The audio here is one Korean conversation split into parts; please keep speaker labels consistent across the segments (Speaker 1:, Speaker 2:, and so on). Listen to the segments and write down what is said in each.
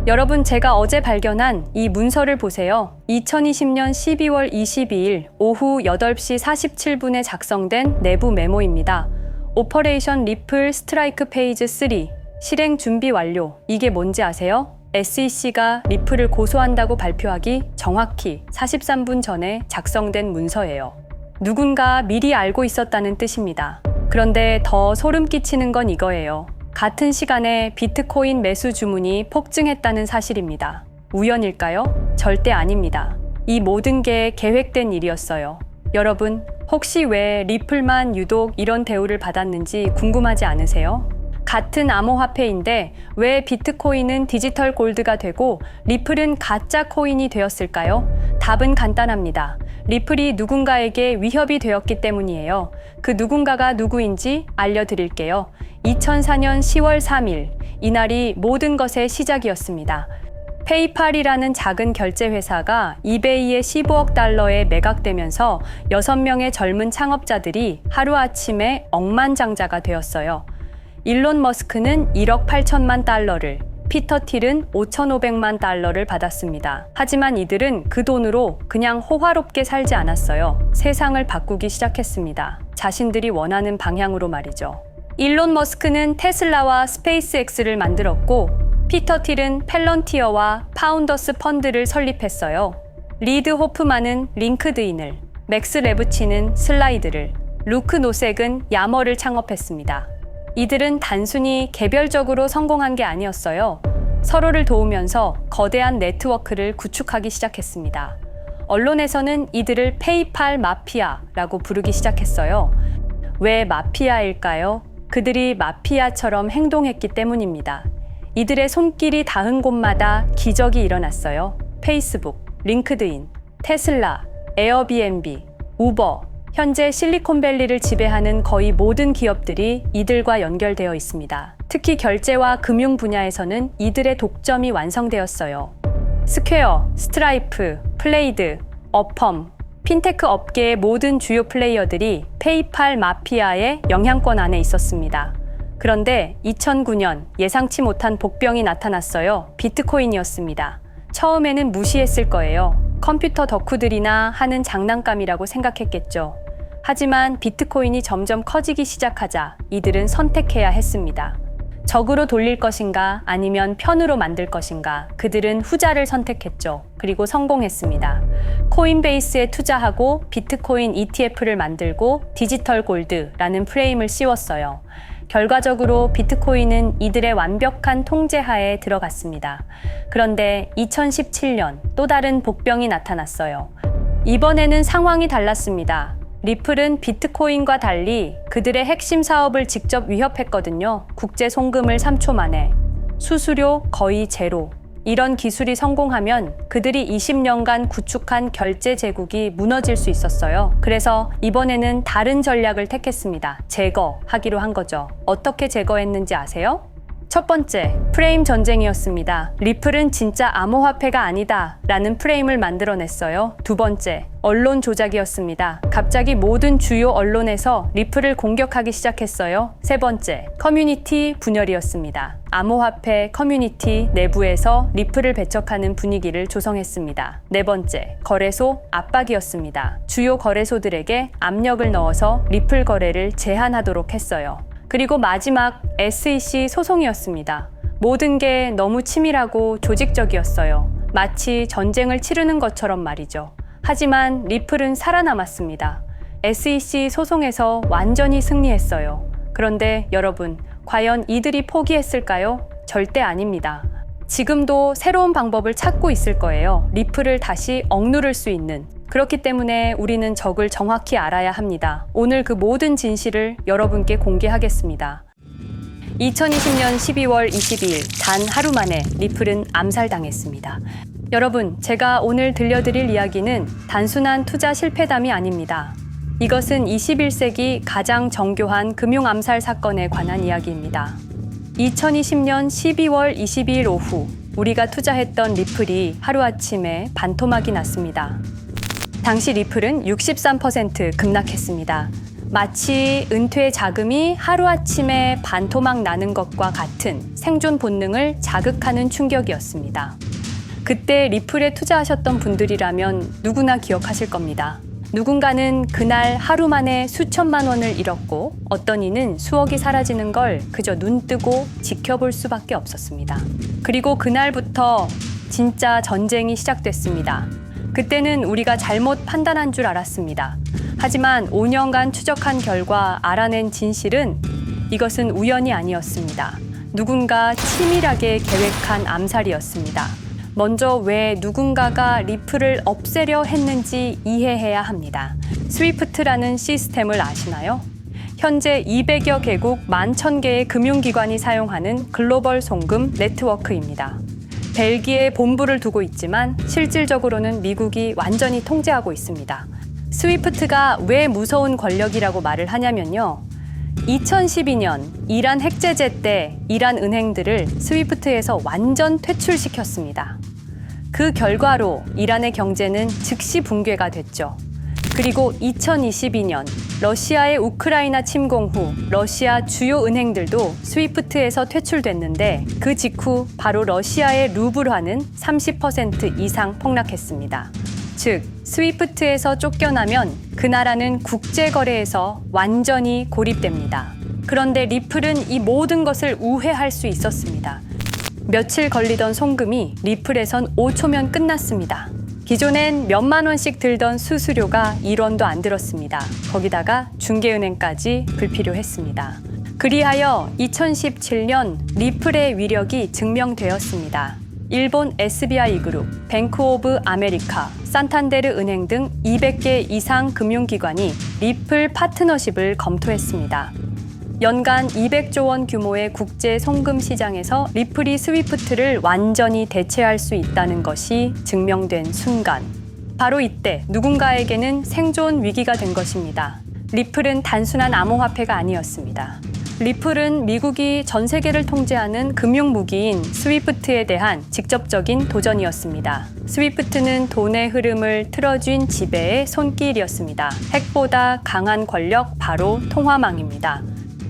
Speaker 1: 여러분, 제가 어제 발견한 이 문서를 보세요. 2020년 12월 22일 오후 8시 47분에 작성된 내부 메모입니다. 오퍼레이션 리플 스트라이크 페이즈 3 실행 준비 완료. 이게 뭔지 아세요? SEC가 리플을 고소한다고 발표하기 정확히 43분 전에 작성된 문서예요. 누군가 미리 알고 있었다는 뜻입니다. 그런데 더 소름 끼치는 건 이거예요. 같은 시간에 비트코인 매수 주문이 폭증했다는 사실입니다. 우연일까요? 절대 아닙니다. 이 모든 게 계획된 일이었어요. 여러분, 혹시 왜 리플만 유독 이런 대우를 받았는지 궁금하지 않으세요? 같은 암호화폐인데 왜 비트코인은 디지털 골드가 되고 리플은 가짜 코인이 되었을까요? 답은 간단합니다. 리플이 누군가에게 위협이 되었기 때문이에요. 그 누군가가 누구인지 알려드릴게요. 2004년 10월 3일, 이날이 모든 것의 시작이었습니다. 페이팔이라는 작은 결제 회사가 이베이의 15억 달러에 매각되면서 6명의 젊은 창업자들이 하루아침에 억만장자가 되었어요. 일론 머스크는 1억 8천만 달러를, 피터 틸은 5,500만 달러를 받았습니다. 하지만 이들은 그 돈으로 그냥 호화롭게 살지 않았어요. 세상을 바꾸기 시작했습니다. 자신들이 원하는 방향으로 말이죠. 일론 머스크는 테슬라와 스페이스X를 만들었고, 피터 틸은 펠런티어와 파운더스 펀드를 설립했어요. 리드 호프만은 링크드인을, 맥스 레브치는 슬라이드를, 루크 노색은 야머를 창업했습니다. 이들은 단순히 개별적으로 성공한 게 아니었어요. 서로를 도우면서 거대한 네트워크를 구축하기 시작했습니다. 언론에서는 이들을 페이팔 마피아라고 부르기 시작했어요. 왜 마피아일까요? 그들이 마피아처럼 행동했기 때문입니다. 이들의 손길이 닿은 곳마다 기적이 일어났어요. 페이스북, 링크드인, 테슬라, 에어비앤비, 우버, 현재 실리콘밸리를 지배하는 거의 모든 기업들이 이들과 연결되어 있습니다. 특히 결제와 금융 분야에서는 이들의 독점이 완성되었어요. 스퀘어, 스트라이프, 플레이드, 어펌, 핀테크 업계의 모든 주요 플레이어들이 페이팔 마피아의 영향권 안에 있었습니다. 그런데 2009년 예상치 못한 복병이 나타났어요. 비트코인이었습니다. 처음에는 무시했을 거예요. 컴퓨터 덕후들이나 하는 장난감이라고 생각했겠죠. 하지만 비트코인이 점점 커지기 시작하자 이들은 선택해야 했습니다. 적으로 돌릴 것인가 아니면 편으로 만들 것인가, 그들은 후자를 선택했죠. 그리고 성공했습니다. 코인베이스에 투자하고 비트코인 ETF를 만들고 디지털 골드라는 프레임을 씌웠어요. 결과적으로 비트코인은 이들의 완벽한 통제하에 들어갔습니다. 그런데 2017년 또 다른 복병이 나타났어요. 이번에는 상황이 달랐습니다. 리플은 비트코인과 달리 그들의 핵심 사업을 직접 위협했거든요. 국제 송금을 3초 만에. 수수료 거의 제로. 이런 기술이 성공하면 그들이 20년간 구축한 결제 제국이 무너질 수 있었어요. 그래서 이번에는 다른 전략을 택했습니다. 제거하기로 한 거죠. 어떻게 제거했는지 아세요? 첫 번째, 프레임 전쟁이었습니다. 리플은 진짜 암호화폐가 아니다 라는 프레임을 만들어냈어요. 두 번째, 언론 조작이었습니다. 갑자기 모든 주요 언론에서 리플을 공격하기 시작했어요. 세 번째, 커뮤니티 분열이었습니다. 암호화폐 커뮤니티 내부에서 리플을 배척하는 분위기를 조성했습니다. 네 번째, 거래소 압박이었습니다. 주요 거래소들에게 압력을 넣어서 리플 거래를 제한하도록 했어요. 그리고 마지막, SEC 소송이었습니다. 모든 게 너무 치밀하고 조직적이었어요. 마치 전쟁을 치르는 것처럼 말이죠. 하지만 리플은 살아남았습니다. SEC 소송에서 완전히 승리했어요. 그런데 여러분, 과연 이들이 포기했을까요? 절대 아닙니다. 지금도 새로운 방법을 찾고 있을 거예요. 리플을 다시 억누를 수 있는. 그렇기 때문에 우리는 적을 정확히 알아야 합니다. 오늘 그 모든 진실을 여러분께 공개하겠습니다. 2020년 12월 22일 단 하루 만에 리플은 암살당했습니다. 여러분, 제가 오늘 들려드릴 이야기는 단순한 투자 실패담이 아닙니다. 이것은 21세기 가장 정교한 금융 암살 사건에 관한 이야기입니다. 2020년 12월 22일 오후 우리가 투자했던 리플이 하루아침에 반토막이 났습니다. 당시 리플은 63% 급락했습니다. 마치 은퇴 자금이 하루아침에 반토막 나는 것과 같은 생존 본능을 자극하는 충격이었습니다. 그때 리플에 투자하셨던 분들이라면 누구나 기억하실 겁니다. 누군가는 그날 하루 만에 수천만 원을 잃었고 어떤 이는 수억이 사라지는 걸 그저 눈 뜨고 지켜볼 수밖에 없었습니다. 그리고 그날부터 진짜 전쟁이 시작됐습니다. 그때는 우리가 잘못 판단한 줄 알았습니다. 하지만 5년간 추적한 결과 알아낸 진실은 이것은 우연이 아니었습니다. 누군가 치밀하게 계획한 암살이었습니다. 먼저 왜 누군가가 리플을 없애려 했는지 이해해야 합니다. 스위프트라는 시스템을 아시나요? 현재 200여 개국 11,000개의 금융기관이 사용하는 글로벌 송금 네트워크입니다. 벨기에 본부를 두고 있지만 실질적으로는 미국이 완전히 통제하고 있습니다. 스위프트가 왜 무서운 권력이라고 말을 하냐면요. 2012년 이란 핵제재 때 이란 은행들을 스위프트에서 완전 퇴출시켰습니다. 그 결과로 이란의 경제는 즉시 붕괴가 됐죠. 그리고 2022년 러시아의 우크라이나 침공 후 러시아 주요 은행들도 스위프트에서 퇴출됐는데 그 직후 바로 러시아의 루블화는 30% 이상 폭락했습니다. 즉, 스위프트에서 쫓겨나면 그 나라는 국제거래에서 완전히 고립됩니다. 그런데 리플은 이 모든 것을 우회할 수 있었습니다. 며칠 걸리던 송금이 리플에선 5초면 끝났습니다. 기존엔 몇만 원씩 들던 수수료가 1원도 안 들었습니다. 거기다가 중개은행까지 불필요했습니다. 그리하여 2017년 리플의 위력이 증명되었습니다. 일본 SBI 그룹, 뱅크 오브 아메리카, 산탄데르 은행 등 200개 이상 금융기관이 리플 파트너십을 검토했습니다. 연간 200조 원 규모의 국제 송금 시장에서 리플이 스위프트를 완전히 대체할 수 있다는 것이 증명된 순간, 바로 이때 누군가에게는 생존 위기가 된 것입니다. 리플은 단순한 암호화폐가 아니었습니다. 리플은 미국이 전 세계를 통제하는 금융무기인 스위프트에 대한 직접적인 도전이었습니다. 스위프트는 돈의 흐름을 틀어쥔 지배의 손길이었습니다. 핵보다 강한 권력, 바로 통화망입니다.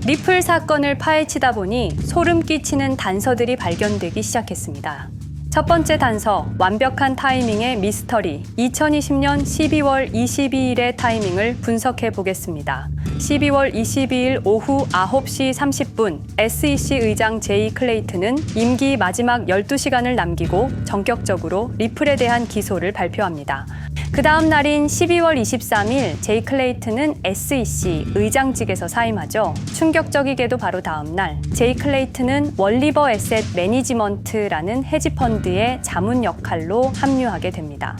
Speaker 1: 리플 사건을 파헤치다 보니 소름 끼치는 단서들이 발견되기 시작했습니다. 첫 번째 단서, 완벽한 타이밍의 미스터리. 2020년 12월 22일의 타이밍을 분석해 보겠습니다. 12월 22일 오후 9시 30분, SEC 의장 제이 클레이튼은 임기 마지막 12시간을 남기고 전격적으로 리플에 대한 기소를 발표합니다. 그 다음 날인 12월 23일, 제이 클레이튼은 SEC 의장직에서 사임하죠. 충격적이게도 바로 다음 날, 제이 클레이튼은 월리버 에셋 매니지먼트라는 헤지펀드의 자문 역할로 합류하게 됩니다.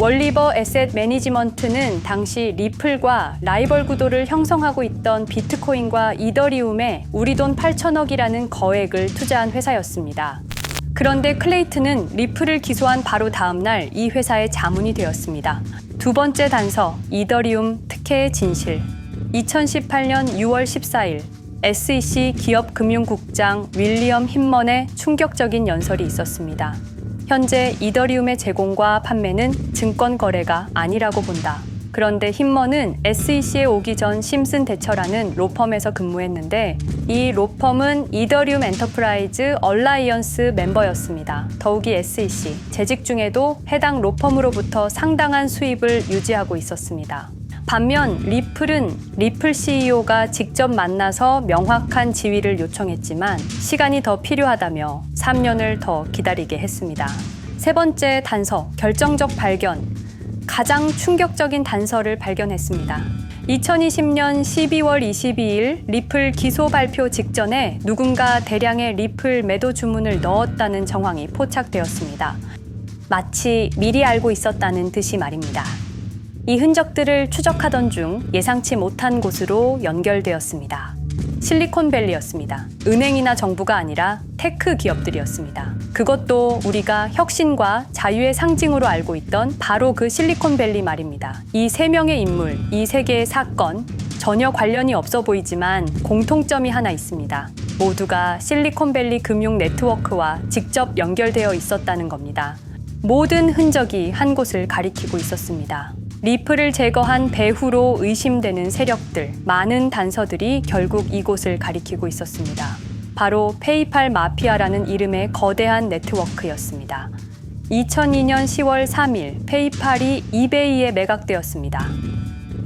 Speaker 1: 월리버 에셋 매니지먼트는 당시 리플과 라이벌 구도를 형성하고 있던 비트코인과 이더리움에 우리 돈 8천억이라는 거액을 투자한 회사였습니다. 그런데 클레이튼은 리플을 기소한 바로 다음 날 이 회사의 자문이 되었습니다. 두 번째 단서, 이더리움 특혜의 진실. 2018년 6월 14일, SEC 기업금융국장 윌리엄 힌먼의 충격적인 연설이 있었습니다. 현재 이더리움의 제공과 판매는 증권 거래가 아니라고 본다. 그런데 힌먼은 SEC에 오기 전 심슨 대처라는 로펌에서 근무했는데 이 로펌은 이더리움 엔터프라이즈 얼라이언스 멤버였습니다. 더욱이 SEC, 재직 중에도 해당 로펌으로부터 상당한 수입을 유지하고 있었습니다. 반면 리플은 리플 CEO가 직접 만나서 명확한 지위를 요청했지만 시간이 더 필요하다며 3년을 더 기다리게 했습니다. 세 번째 단서, 결정적 발견. 가장 충격적인 단서를 발견했습니다. 2020년 12월 22일 리플 기소 발표 직전에 누군가 대량의 리플 매도 주문을 넣었다는 정황이 포착되었습니다. 마치 미리 알고 있었다는 듯이 말입니다. 이 흔적들을 추적하던 중 예상치 못한 곳으로 연결되었습니다. 실리콘밸리였습니다. 은행이나 정부가 아니라 테크 기업들이었습니다. 그것도 우리가 혁신과 자유의 상징으로 알고 있던 바로 그 실리콘밸리 말입니다. 이 세 명의 인물, 이 세 개의 사건, 전혀 관련이 없어 보이지만 공통점이 하나 있습니다. 모두가 실리콘밸리 금융 네트워크와 직접 연결되어 있었다는 겁니다. 모든 흔적이 한 곳을 가리키고 있었습니다. 리플을 제거한 배후로 의심되는 세력들, 많은 단서들이 결국 이곳을 가리키고 있었습니다. 바로 페이팔 마피아라는 이름의 거대한 네트워크였습니다. 2002년 10월 3일 페이팔이 이베이에 매각되었습니다.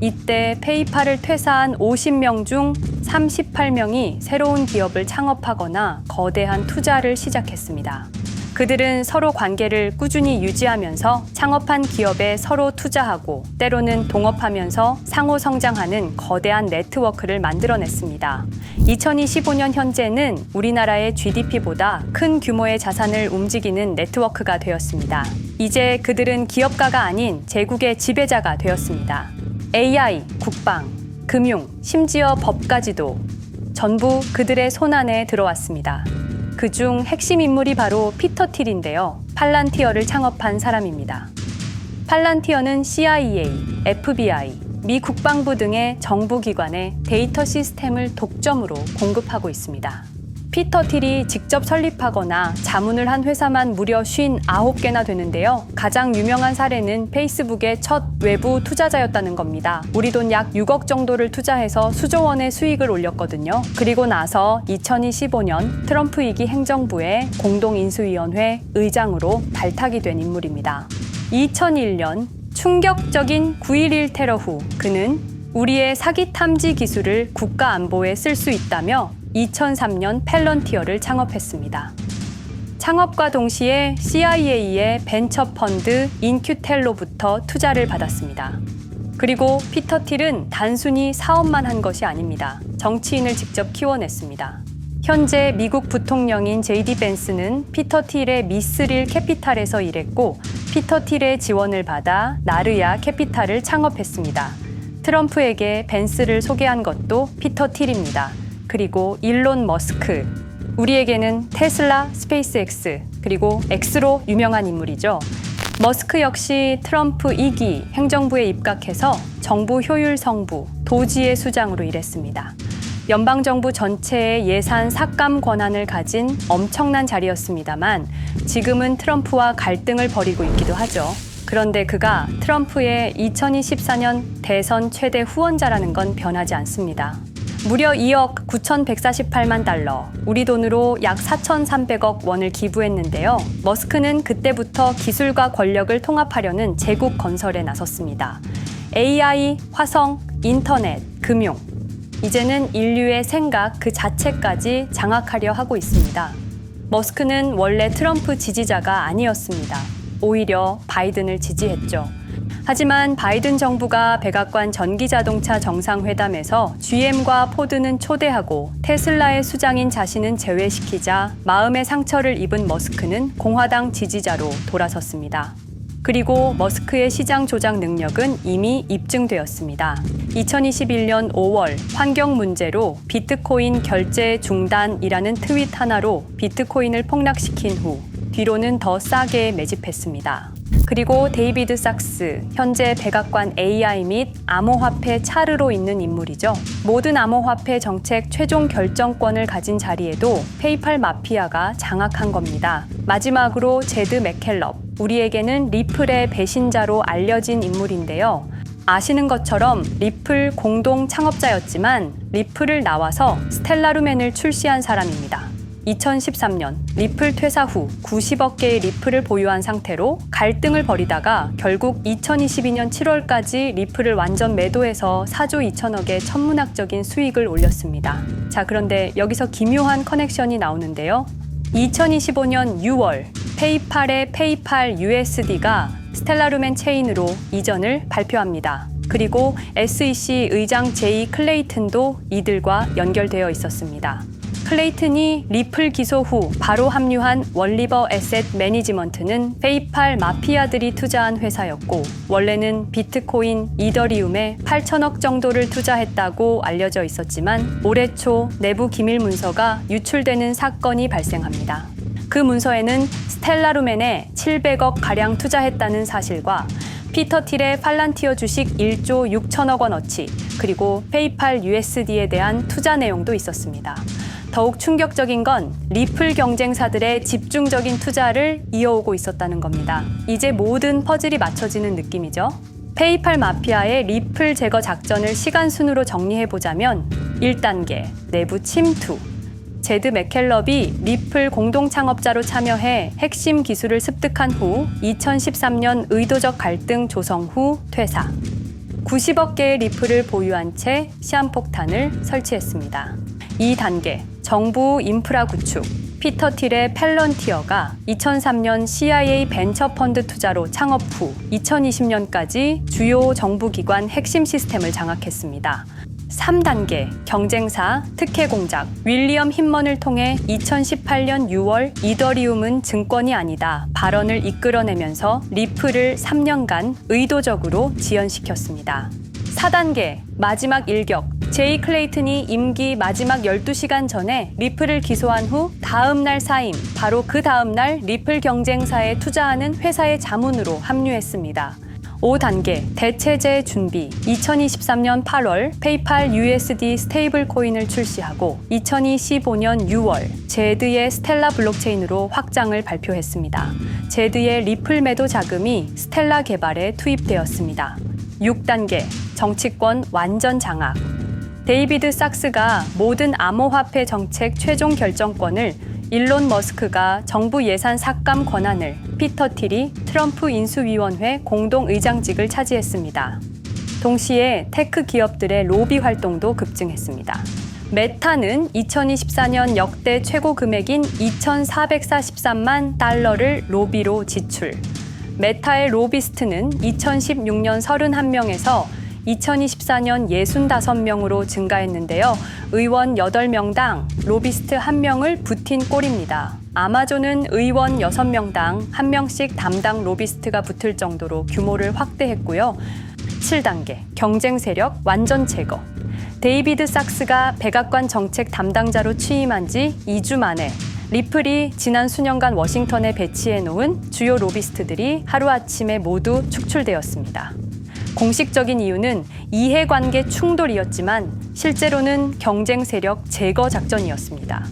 Speaker 1: 이때 페이팔을 퇴사한 50명 중 38명이 새로운 기업을 창업하거나 거대한 투자를 시작했습니다. 그들은 서로 관계를 꾸준히 유지하면서 창업한 기업에 서로 투자하고 때로는 동업하면서 상호 성장하는 거대한 네트워크를 만들어냈습니다. 2025년 현재는 우리나라의 GDP보다 큰 규모의 자산을 움직이는 네트워크가 되었습니다. 이제 그들은 기업가가 아닌 제국의 지배자가 되었습니다. AI, 국방, 금융, 심지어 법까지도 전부 그들의 손안에 들어왔습니다. 그중 핵심 인물이 바로 피터 틸인데요. 팔란티어를 창업한 사람입니다. 팔란티어는 CIA, FBI, 미 국방부 등의 정부기관에 데이터 시스템을 독점으로 공급하고 있습니다. 피터 틸이 직접 설립하거나 자문을 한 회사만 무려 59개나 되는데요. 가장 유명한 사례는 페이스북의 첫 외부 투자자였다는 겁니다. 우리 돈 약 6억 정도를 투자해서 수조 원의 수익을 올렸거든요. 그리고 나서 2025년 트럼프 2기 행정부의 공동인수위원회 의장으로 발탁이 된 인물입니다. 2001년 충격적인 9.11 테러 후 그는 우리의 사기 탐지 기술을 국가 안보에 쓸 수 있다며 2003년 팔런티어를 창업했습니다. 창업과 동시에 CIA의 벤처 펀드 인큐텔로부터 투자를 받았습니다. 그리고 피터 틸은 단순히 사업만 한 것이 아닙니다. 정치인을 직접 키워냈습니다. 현재 미국 부통령인 JD 벤스는 피터 틸의 미스릴 캐피탈에서 일했고 피터 틸의 지원을 받아 나르야 캐피탈을 창업했습니다. 트럼프에게 벤스를 소개한 것도 피터 틸입니다. 그리고 일론 머스크, 우리에게는 테슬라, 스페이스X, 그리고 X로 유명한 인물이죠. 머스크 역시 트럼프 2기 행정부에 입각해서 정부 효율 성부, 도지의 수장으로 일했습니다. 연방정부 전체의 예산 삭감 권한을 가진 엄청난 자리였습니다만 지금은 트럼프와 갈등을 벌이고 있기도 하죠. 그런데 그가 트럼프의 2024년 대선 최대 후원자라는 건 변하지 않습니다. 무려 2억 9,148만 달러, 우리 돈으로 약 4,300억 원을 기부했는데요. 머스크는 그때부터 기술과 권력을 통합하려는 제국 건설에 나섰습니다. AI, 화성, 인터넷, 금융, 이제는 인류의 생각 그 자체까지 장악하려 하고 있습니다. 머스크는 원래 트럼프 지지자가 아니었습니다. 오히려 바이든을 지지했죠. 하지만 바이든 정부가 백악관 전기자동차 정상회담에서 GM과 포드는 초대하고 테슬라의 수장인 자신은 제외시키자 마음의 상처를 입은 머스크는 공화당 지지자로 돌아섰습니다. 그리고 머스크의 시장 조작 능력은 이미 입증되었습니다. 2021년 5월 환경 문제로 비트코인 결제 중단이라는 트윗 하나로 비트코인을 폭락시킨 후 뒤로는 더 싸게 매집했습니다. 그리고 데이비드 sak스, 현재 백악관 AI 및 암호화폐 차르로 있는 인물이죠. 모든 암호화폐 정책 최종 결정권을 가진 자리에도 페이팔 마피아가 장악한 겁니다. 마지막으로 제드 맥켈럽, 우리에게는 리플의 배신자로 알려진 인물인데요. 아시는 것처럼 리플 공동 창업자였지만 리플을 나와서 스텔라루멘을 출시한 사람입니다. 2013년 리플 퇴사 후 90억 개의 리플을 보유한 상태로 갈등을 벌이다가 결국 2022년 7월까지 리플을 완전 매도해서 4조 2천억의 천문학적인 수익을 올렸습니다. 자, 그런데 여기서 기묘한 커넥션이 나오는데요. 2025년 6월 페이팔의 페이팔 USD가 스텔라루멘 체인으로 이전을 발표합니다. 그리고 SEC 의장 제이 클레이튼도 이들과 연결되어 있었습니다. 클레이튼이 리플 기소 후 바로 합류한 월리버 에셋 매니지먼트는 페이팔 마피아들이 투자한 회사였고 원래는 비트코인, 이더리움에 8천억 정도를 투자했다고 알려져 있었지만 올해 초 내부 기밀 문서가 유출되는 사건이 발생합니다. 그 문서에는 스텔라루멘에 700억 가량 투자했다는 사실과 피터 틸의 팔란티어 주식 1조 6천억 원어치, 그리고 페이팔 USD에 대한 투자 내용도 있었습니다. 더욱 충격적인 건 리플 경쟁사들의 집중적인 투자를 이어오고 있었다는 겁니다. 이제 모든 퍼즐이 맞춰지는 느낌이죠. 페이팔 마피아의 리플 제거 작전을 시간 순으로 정리해보자면 1단계 내부 침투. 제드 맥켈럽이 리플 공동 창업자로 참여해 핵심 기술을 습득한 후 2013년 의도적 갈등 조성 후 퇴사. 90억 개의 리플을 보유한 채 시한폭탄을 설치했습니다. 2단계 정부 인프라 구축. 피터 틸의 펠런티어가 2003년 CIA 벤처 펀드 투자로 창업 후 2020년까지 주요 정부 기관 핵심 시스템을 장악했습니다. 3단계 경쟁사 특혜 공작. 윌리엄 힌먼을 통해 2018년 6월 이더리움은 증권이 아니다 발언을 이끌어내면서 리플을 3년간 의도적으로 지연시켰습니다. 4단계 마지막 일격. 제이 클레이튼이 임기 마지막 12시간 전에 리플을 기소한 후 다음 날 사임, 바로 그 다음 날 리플 경쟁사에 투자하는 회사의 자문으로 합류했습니다. 5단계 대체제 준비. 2023년 8월 페이팔 USD 스테이블 코인을 출시하고 2025년 6월 제드의 스텔라 블록체인으로 확장을 발표했습니다. 제드의 리플 매도 자금이 스텔라 개발에 투입되었습니다. 6단계 정치권 완전 장악. 데이비드 sak스가 모든 암호화폐 정책 최종 결정권을, 일론 머스크가 정부 예산 삭감 권한을, 피터 틸이 트럼프 인수위원회 공동의장직을 차지했습니다. 동시에 테크 기업들의 로비 활동도 급증했습니다. 메타는 2024년 역대 최고 금액인 2,443만 달러를 로비로 지출. 메타의 로비스트는 2016년 31명에서 2024년 65명으로 증가했는데요. 의원 8명당 로비스트 1명을 붙인 꼴입니다. 아마존은 의원 6명당 1명씩 담당 로비스트가 붙을 정도로 규모를 확대했고요. 7단계 경쟁 세력 완전 제거. 데이비드 sak스가 백악관 정책 담당자로 취임한 지 2주 만에 리플이 지난 수년간 워싱턴에 배치해 놓은 주요 로비스트들이 하루아침에 모두 축출되었습니다. 공식적인 이유는 이해관계 충돌이었지만 실제로는 경쟁 세력 제거 작전이었습니다.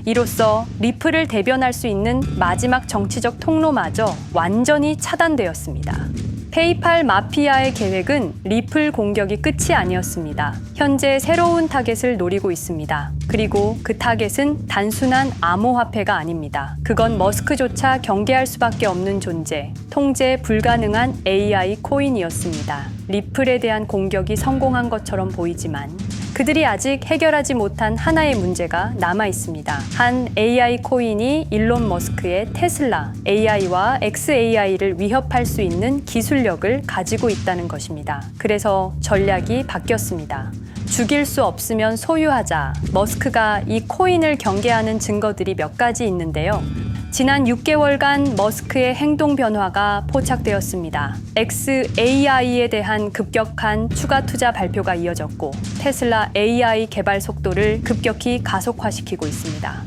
Speaker 1: 이로써 리플을 대변할 수 있는 마지막 정치적 통로마저 완전히 차단되었습니다. 페이팔 마피아의 계획은 리플 공격이 끝이 아니었습니다. 현재 새로운 타겟을 노리고 있습니다. 그리고 그 타겟은 단순한 암호화폐가 아닙니다. 그건 머스크조차 경계할 수밖에 없는 존재, 통제 불가능한 AI 코인이었습니다. 리플에 대한 공격이 성공한 것처럼 보이지만 그들이 아직 해결하지 못한 하나의 문제가 남아 있습니다. 한 AI 코인이 일론 머스크의 테슬라 AI와 xAI를 위협할 수 있는 기술력을 가지고 있다는 것입니다. 그래서 전략이 바뀌었습니다. 죽일 수 없으면 소유하자. 머스크가 이 코인을 경계하는 증거들이 몇 가지 있는데요. 지난 6개월간 머스크의 행동 변화가 포착되었습니다. xAI에 대한 급격한 추가 투자 발표가 이어졌고 테슬라 AI 개발 속도를 급격히 가속화시키고 있습니다.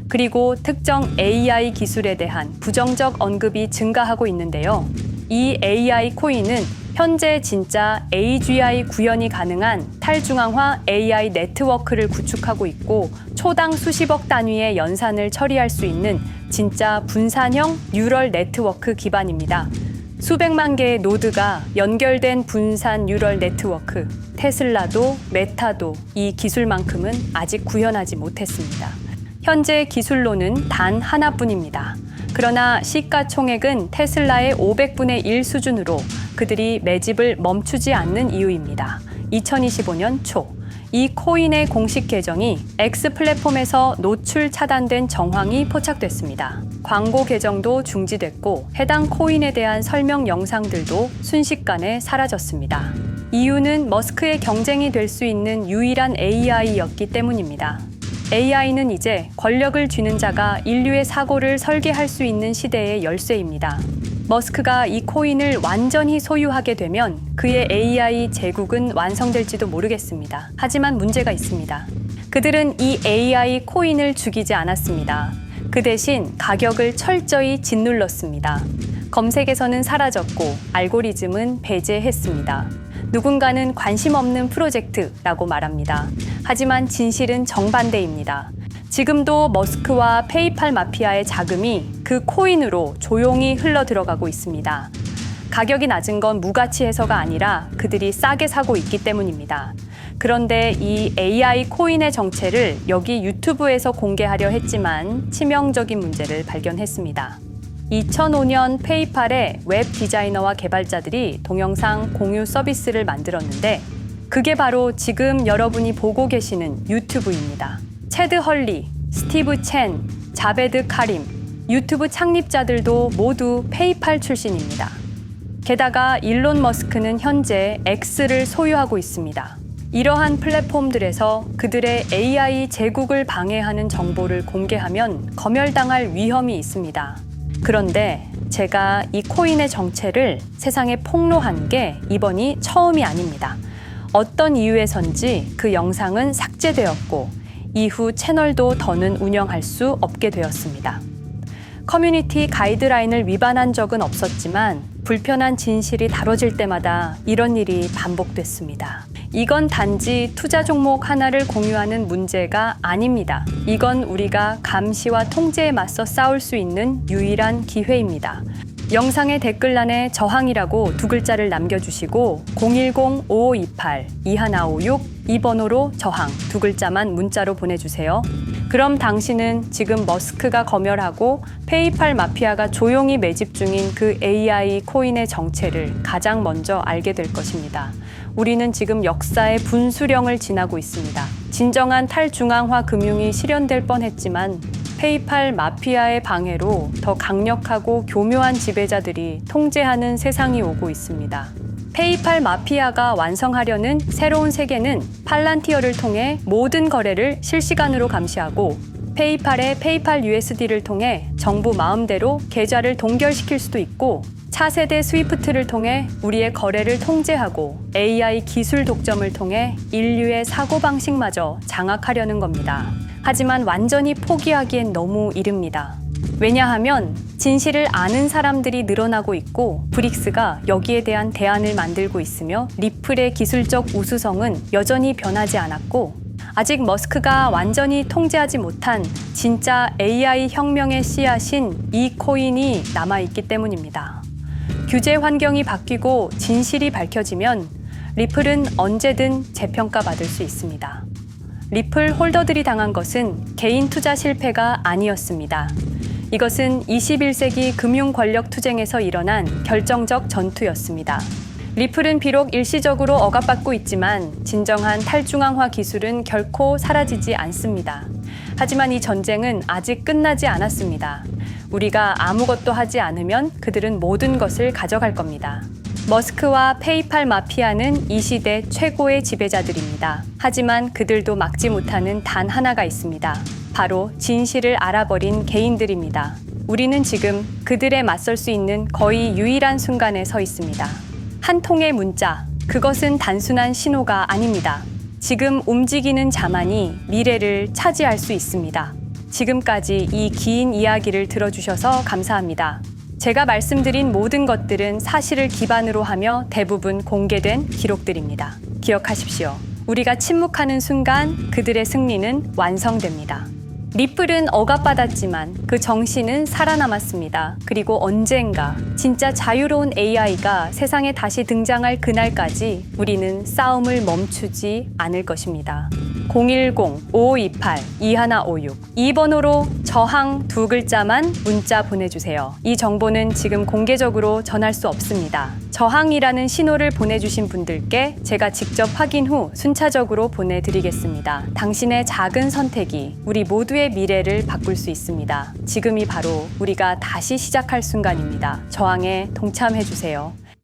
Speaker 1: 그리고 특정 AI 기술에 대한 부정적 언급이 증가하고 있는데요. 이 AI 코인은 현재 진짜 AGI 구현이 가능한 탈중앙화 AI 네트워크를 구축하고 있고 초당 수십억 단위의 연산을 처리할 수 있는 진짜 분산형 뉴럴 네트워크 기반입니다. 수백만 개의 노드가 연결된 분산 뉴럴 네트워크. 테슬라도 메타도 이 기술만큼은 아직 구현하지 못했습니다. 현재 기술로는 단 하나뿐입니다. 그러나 시가총액은 테슬라의 500분의 1 수준으로 그들이 매집을 멈추지 않는 이유입니다. 2025년 초, 이 코인의 공식 계정이 X 플랫폼에서 노출 차단된 정황이 포착됐습니다. 광고 계정도 중지됐고 해당 코인에 대한 설명 영상들도 순식간에 사라졌습니다. 이유는 머스크의 경쟁이 될 수 있는 유일한 AI였기 때문입니다. AI는 이제 권력을 쥐는 자가 인류의 사고를 설계할 수 있는 시대의 열쇠입니다. 머스크가 이 코인을 완전히 소유하게 되면 그의 AI 제국은 완성될지도 모르겠습니다. 하지만 문제가 있습니다. 그들은 이 AI 코인을 죽이지 않았습니다. 그 대신 가격을 철저히 짓눌렀습니다. 검색에서는 사라졌고 알고리즘은 배제했습니다. 누군가는 관심 없는 프로젝트라고 말합니다. 하지만 진실은 정반대입니다. 지금도 머스크와 페이팔 마피아의 자금이 그 코인으로 조용히 흘러 들어가고 있습니다. 가격이 낮은 건 무가치해서가 아니라 그들이 싸게 사고 있기 때문입니다. 그런데 이 AI 코인의 정체를 여기 유튜브에서 공개하려 했지만 치명적인 문제를 발견했습니다. 2005년 페이팔의 웹 디자이너와 개발자들이 동영상 공유 서비스를 만들었는데 그게 바로 지금 여러분이 보고 계시는 유튜브입니다. 체드 헐리, 스티브 첸, 자베드 카림, 유튜브 창립자들도 모두 페이팔 출신입니다. 게다가 일론 머스크는 현재 X를 소유하고 있습니다. 이러한 플랫폼들에서 그들의 AI 제국을 방해하는 정보를 공개하면 검열당할 위험이 있습니다. 그런데 제가 이 코인의 정체를 세상에 폭로한 게 이번이 처음이 아닙니다. 어떤 이유에선지 그 영상은 삭제되었고 이후 채널도 더는 운영할 수 없게 되었습니다. 커뮤니티 가이드라인을 위반한 적은 없었지만 불편한 진실이 다뤄질 때마다 이런 일이 반복됐습니다. 이건 단지 투자 종목 하나를 공유하는 문제가 아닙니다. 이건 우리가 감시와 통제에 맞서 싸울 수 있는 유일한 기회입니다. 영상의 댓글란에 저항이라고 두 글자를 남겨주시고 010-5528-2156 이 번호로 저항 두 글자만 문자로 보내주세요. 그럼 당신은 지금 머스크가 검열하고 페이팔 마피아가 조용히 매집 중인 그 AI 코인의 정체를 가장 먼저 알게 될 것입니다. 우리는 지금 역사의 분수령을 지나고 있습니다. 진정한 탈중앙화 금융이 실현될 뻔했지만 페이팔 마피아의 방해로 더 강력하고 교묘한 지배자들이 통제하는 세상이 오고 있습니다. 페이팔 마피아가 완성하려는 새로운 세계는 팔란티어를 통해 모든 거래를 실시간으로 감시하고 페이팔의 페이팔 USD를 통해 정부 마음대로 계좌를 동결시킬 수도 있고 차세대 스위프트를 통해 우리의 거래를 통제하고 AI 기술 독점을 통해 인류의 사고방식마저 장악하려는 겁니다. 하지만 완전히 포기하기엔 너무 이릅니다. 왜냐하면 진실을 아는 사람들이 늘어나고 있고 브릭스가 여기에 대한 대안을 만들고 있으며 리플의 기술적 우수성은 여전히 변하지 않았고 아직 머스크가 완전히 통제하지 못한 진짜 AI 혁명의 씨앗인 이 코인이 남아있기 때문입니다. 규제 환경이 바뀌고 진실이 밝혀지면 리플은 언제든 재평가받을 수 있습니다. 리플 홀더들이 당한 것은 개인 투자 실패가 아니었습니다. 이것은 21세기 금융 권력 투쟁에서 일어난 결정적 전투였습니다. 리플은 비록 일시적으로 억압받고 있지만 진정한 탈중앙화 기술은 결코 사라지지 않습니다. 하지만 이 전쟁은 아직 끝나지 않았습니다. 우리가 아무것도 하지 않으면 그들은 모든 것을 가져갈 겁니다. 머스크와 페이팔 마피아는 이 시대 최고의 지배자들입니다. 하지만 그들도 막지 못하는 단 하나가 있습니다. 바로 진실을 알아버린 개인들입니다. 우리는 지금 그들에 맞설 수 있는 거의 유일한 순간에 서 있습니다. 한 통의 문자, 그것은 단순한 신호가 아닙니다. 지금 움직이는 자만이 미래를 차지할 수 있습니다. 지금까지 이 긴 이야기를 들어주셔서 감사합니다. 제가 말씀드린 모든 것들은 사실을 기반으로 하며 대부분 공개된 기록들입니다. 기억하십시오. 우리가 침묵하는 순간 그들의 승리는 완성됩니다. 리플은 억압받았지만 그 정신은 살아남았습니다. 그리고 언젠가 진짜 자유로운 AI가 세상에 다시 등장할 그날까지 우리는 싸움을 멈추지 않을 것입니다. 010-5528-2156 이 번호로 저항 두 글자만 문자 보내주세요. 이 정보는 지금 공개적으로 전할 수 없습니다. 저항이라는 신호를 보내주신 분들께 제가 직접 확인 후 순차적으로 보내드리겠습니다. 당신의 작은 선택이 우리 모두의 미래를 바꿀 수 있습니다. 지금이 바로 우리가 다시 시작할 순간입니다. 저항에 동참해주세요.